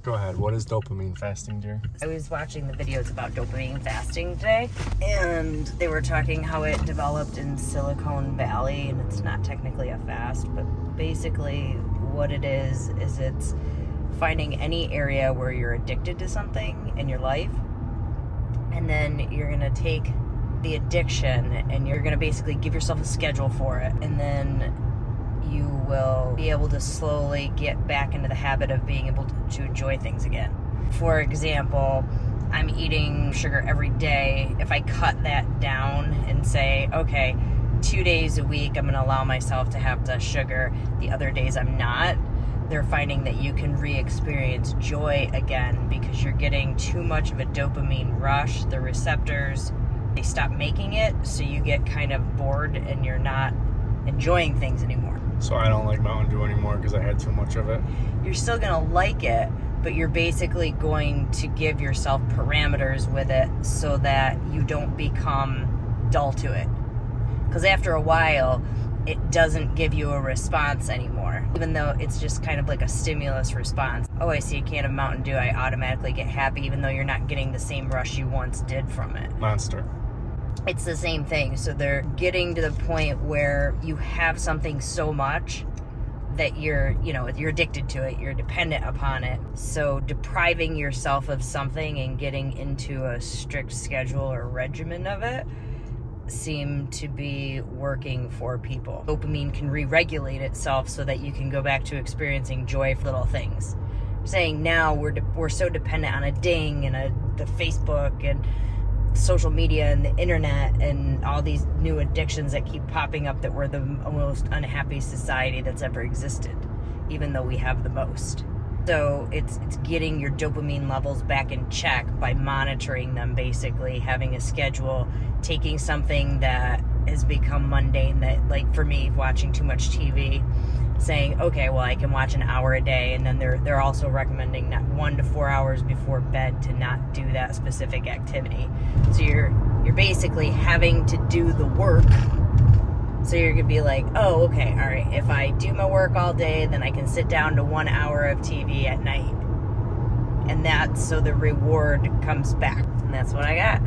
Go ahead. What is dopamine fasting, dear? I was watching the videos about dopamine fasting today, and they were talking how it developed in Silicon Valley, and it's not technically a fast, but basically what it is it's finding any area where you're addicted to something in your life, and then you're going to take the addiction and you're going to basically give yourself a schedule for it, and then you will be able to slowly get back into the habit of being able to enjoy things again. For example, I'm eating sugar every day. If I cut that down and say, okay, 2 days a week I'm going to allow myself to have the sugar, the other days I'm not, they're finding that you can re-experience joy again because you're getting too much of a dopamine rush. The receptors, they stop making it, so you get kind of bored and you're not enjoying things anymore. So I don't like Mountain Dew anymore because I had too much of it. You're still going to like it, but you're basically going to give yourself parameters with it so that you don't become dull to it. Because after a while, it doesn't give you a response anymore, even though it's just kind of like a stimulus response. Oh, I see a can of Mountain Dew, I automatically get happy, even though you're not getting the same rush you once did from it. Monster. It's the same thing. So they're getting to the point where you have something so much that you're addicted to it, you're dependent upon it. So depriving yourself of something and getting into a strict schedule or regimen of it seem to be working for people. Dopamine can re-regulate itself so that you can go back to experiencing joy for little things. I'm saying now we're so dependent on a ding and the Facebook and social media and the internet and all these new addictions that keep popping up that we're the most unhappy society that's ever existed, even though we have the most. So it's getting your dopamine levels back in check by monitoring them, basically having a schedule, taking something that has become mundane, that, like for me, watching too much TV, saying, okay, well, I can watch an hour a day, and then they're also recommending not 1 to 4 hours before bed to not do that specific activity. So you're basically having to do the work. So you're gonna be like, oh, okay, all right, if I do my work all day, then I can sit down to 1 hour of TV at night. And that's so the reward comes back. And that's what I got.